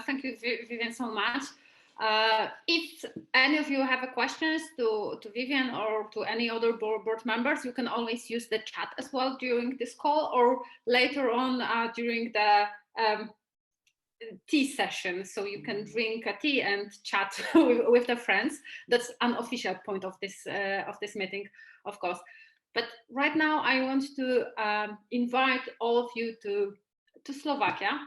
Thank you, Vivian, so much. If any of you have questions to Vivian or to any other board members, you can always use the chat as well during this call or later on during the tea session. So you can drink a tea and chat with the friends. That's an official point of this meeting, of course. But right now, I want to invite all of you to Slovakia.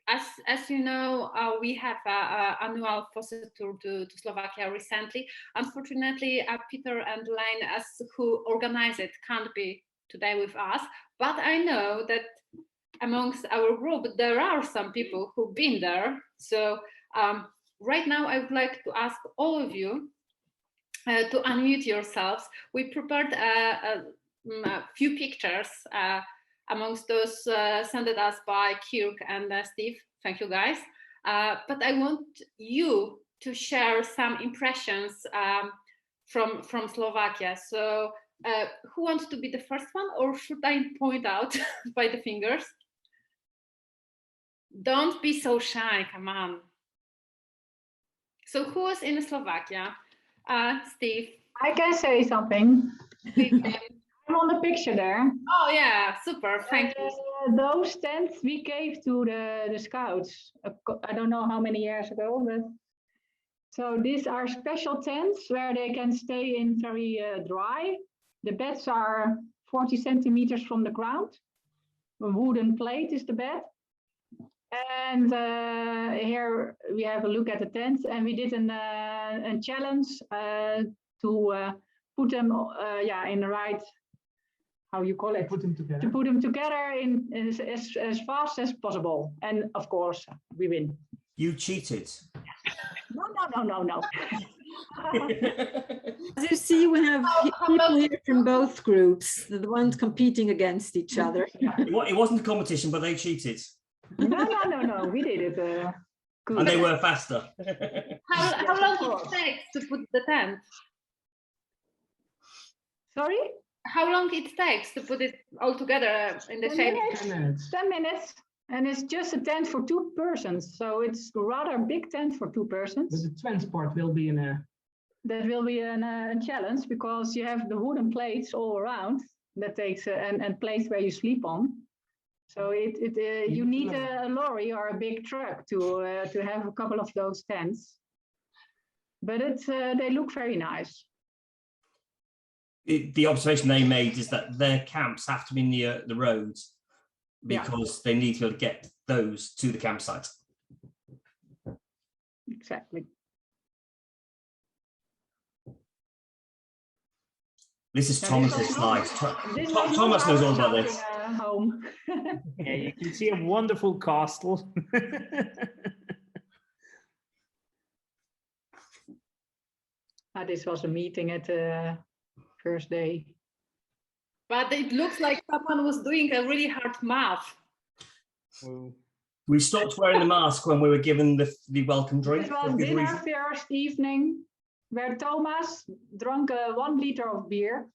As you know, we have an annual fossil tour to Slovakia recently. Unfortunately, Peter and Lane, who organized it, can't be today with us. But I know that amongst our group, there are some people who've been there. So right now, I would like to ask all of you to unmute yourselves. We prepared a few pictures amongst those sent us by Kirk and Steve. Thank you, guys. But I want you to share some impressions from Slovakia. So who wants to be the first one, or should I point out by the fingers? Don't be so shy, come on. So who was in Slovakia? Steve. I can say something. I'm on the picture there. Oh yeah, super, thank you. Those tents we gave to the scouts, I don't know how many years ago, but so these are special tents where they can stay in very dry. The beds are 40 centimeters from the ground. A wooden plate is the bed. And here we have a look at the tents, and we did a challenge to put them in the right, how you call it? Put them together. To put them together in as fast as possible. And of course, we win. You cheated. No. As you see, we have people here from both groups, the ones competing against each other. It wasn't a competition, but they cheated. No. We did it. Good. And they were faster. How long it takes to put the tent? Sorry? How long it takes to put it all together in the shape? 10 minutes. 10 minutes. And it's just a tent for 2 persons. So it's a rather big tent for 2 persons. But the transport will be in a... That will be a challenge, because you have the wooden plates all around. That takes and place where you sleep on. So you need a lorry or a big truck to have a couple of those tents. But they look very nice. The observation they made is that their camps have to be near the roads because they need to be able to get those to the campsite. Exactly. This is Thomas's slide. Thomas knows all about this. Home. Yeah, you can see a wonderful castle. This was a meeting at the first day. But it looks like someone was doing a really hard math. We stopped wearing the mask when we were given the welcome drink. It was dinner first evening, where Thomas drank 1 liter of beer.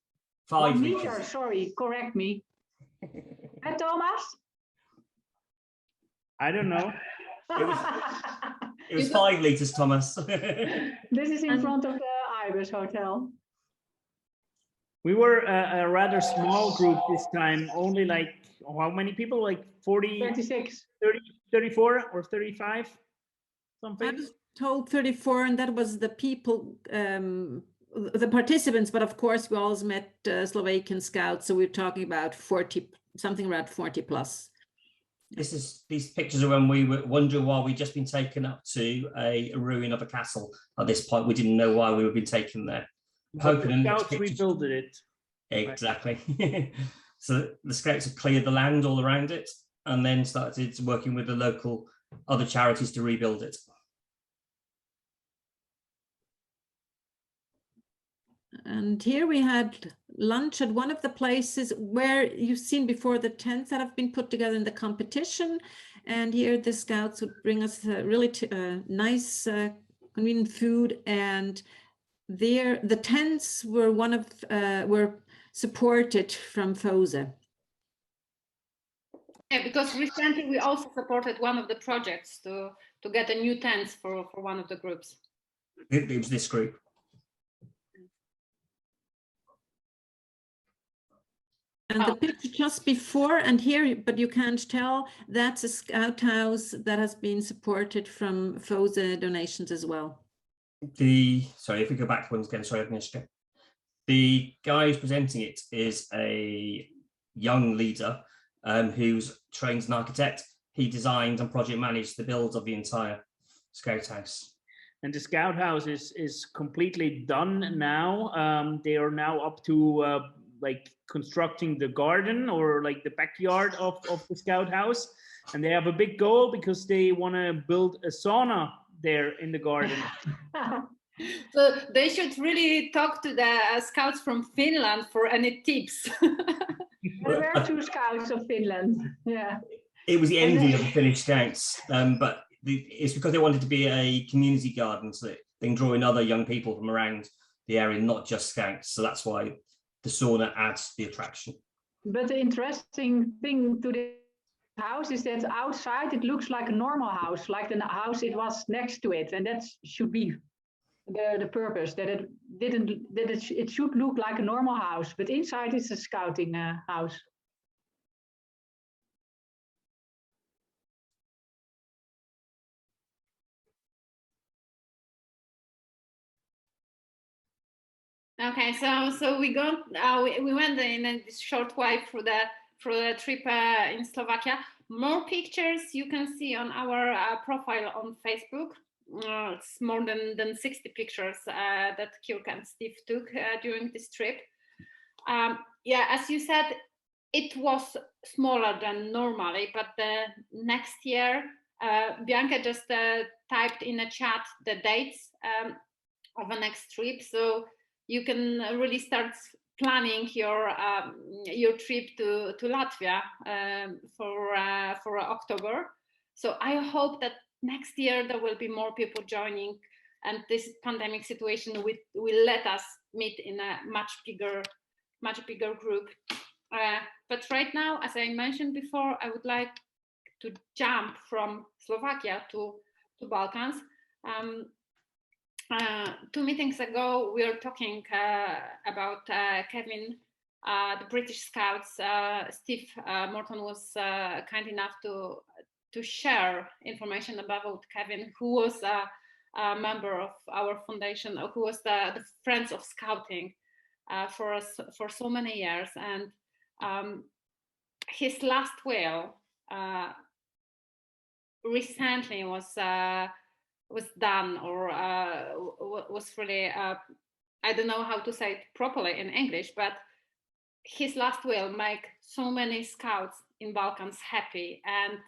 5 1 liters. liter, sorry, correct me. And Thomas? I don't know. It was 5 liters, Thomas. This is in front of the Ibis Hotel. We were a rather small group this time, only like, how many people? Like 40, 36. 30, 34 or 35, something? I was told 34, and that was the people, the participants, but of course we also met Slovakian scouts, so we're talking about 40, something around 40 plus. These pictures are when we were wondering why we'd just been taken up to a ruin of a castle. At this point, we didn't know why we were being taken there. Hoping the scouts rebuilt it. Exactly. So the scouts have cleared the land all around it and then started working with the local other charities to rebuild it. And here we had lunch at one of the places where you've seen before the tents that have been put together in the competition. And here the scouts would bring us really nice, convenient food. And there, the tents were were supported from FOSE. Yeah, because recently we also supported one of the projects to get a new tent for one of the groups. It was this group. And the picture just before and here, but you can't tell, that's a scout house that has been supported from FOSA donations as well. Sorry, if we go back once again, sorry, Agnieszka. The guy who's presenting it is a young leader who's trained as an architect. He designed and project managed the build of the entire scout house. And the scout house is completely done now. They are now up to like constructing the garden or like the backyard of the scout house. And they have a big goal because they want to build a sauna there in the garden. So they should really talk to the scouts from Finland for any tips. There were 2 scouts of Finland. Yeah. It was the envy of the Finnish scouts, but it's because they wanted to be a community garden so that they can draw in other young people from around the area, not just scouts. So that's why the sauna adds the attraction. But the interesting thing to the house is that outside it looks like a normal house, like the house it was next to it, and that should be the purpose, that it should look like a normal house, but inside it's a scouting house. Okay, so we went in a short while for the trip in Slovakia. More pictures you can see on our profile on Facebook. It's more than 60 pictures that Kirk and Steve took during this trip. Yeah, as you said, it was smaller than normally, but the next year, Bianca just typed in a chat the dates of the next trip, so you can really start planning your trip to Latvia for October. So I hope that next year there will be more people joining, and this pandemic situation will let us meet in a much bigger group. But right now, as I mentioned before, I would like to jump from Slovakia to Balkans. 2 meetings ago, we were talking about Kevin, the British Scouts. Steve Morton was kind enough to share information about Kevin, who was a member of our foundation, who was the Friends of Scouting for us for so many years. And his last will recently was done, or was really, I don't know how to say it properly in English, but his last will make so many scouts in Balkans happy. And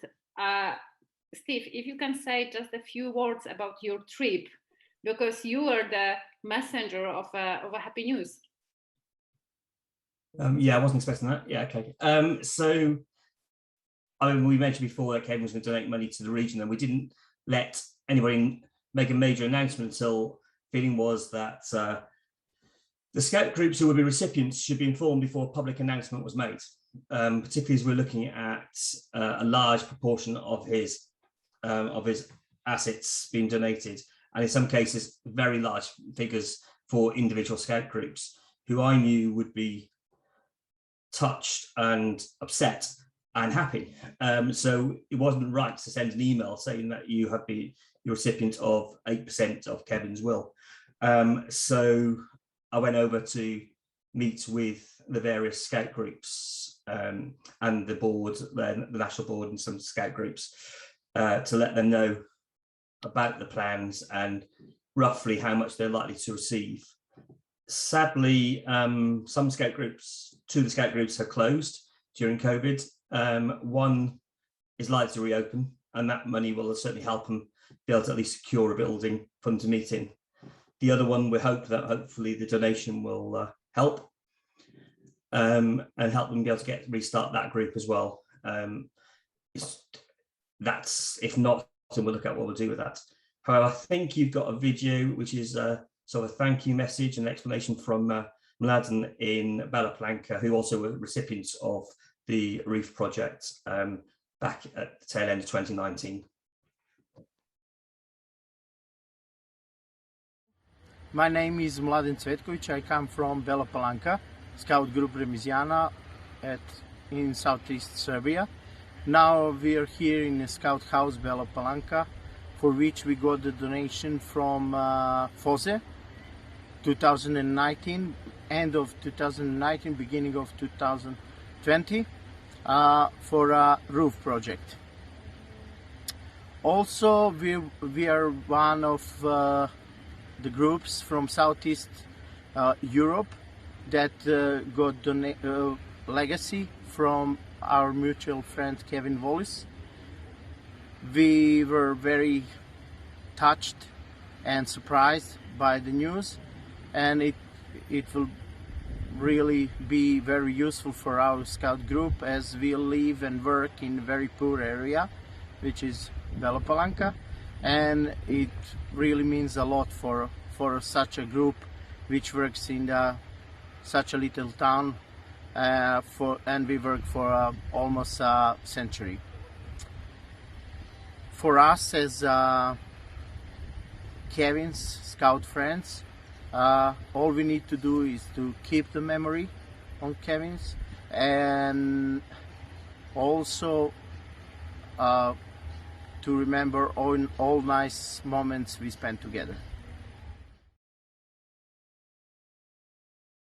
Steve, if you can say just a few words about your trip, because you were the messenger of a happy news. Yeah, I wasn't expecting that. Yeah, okay. So, I mean, we mentioned before that Kevin was going to donate money to the region, and we didn't let anybody make a major announcement until feeling was that the scout groups who would be recipients should be informed before a public announcement was made, particularly as we're looking at a large proportion of his assets being donated, and in some cases very large figures for individual scout groups who I knew would be touched and upset and happy. So it wasn't right to send an email saying that you have been the recipient of 8% of Kevin's will. So I went over to meet with the various scout groups and the board, the national board, and some scout groups to let them know about the plans and roughly how much they're likely to receive. Sadly, some scout groups, 2 of the scout groups have closed during COVID. One is likely to reopen, and that money will certainly help them be able to at least secure a building for them to meet in. The other one, we hope that hopefully the donation will help and help them be able to restart that group as well. That's, if not, then we'll look at what we'll do with that. However, I think you've got a video which is sort of a thank you message and explanation from Mladen in Bela Planka, who also were recipients of the roof project back at the tail end of 2019. My name is Mladen Cvetkovic. I come from Bela Palanka, Scout Group Remizijana in southeast Serbia. Now we are here in the Scout House Bela Palanka, for which we got the donation from FOSE 2019, end of 2019, beginning of 2020, for a roof project. Also, we are one of the groups from Southeast Europe that got legacy from our mutual friend Kevin Wallis. We were very touched and surprised by the news, and it will really be very useful for our Scout group, as we live and work in a very poor area, which is Bela Palanka, and it really means a lot for such a group which works in such a little town, and we work for almost a century. For us as Kevin's Scout friends, all we need to do is to keep the memory on Kevin's, and also to remember all nice moments we spent together.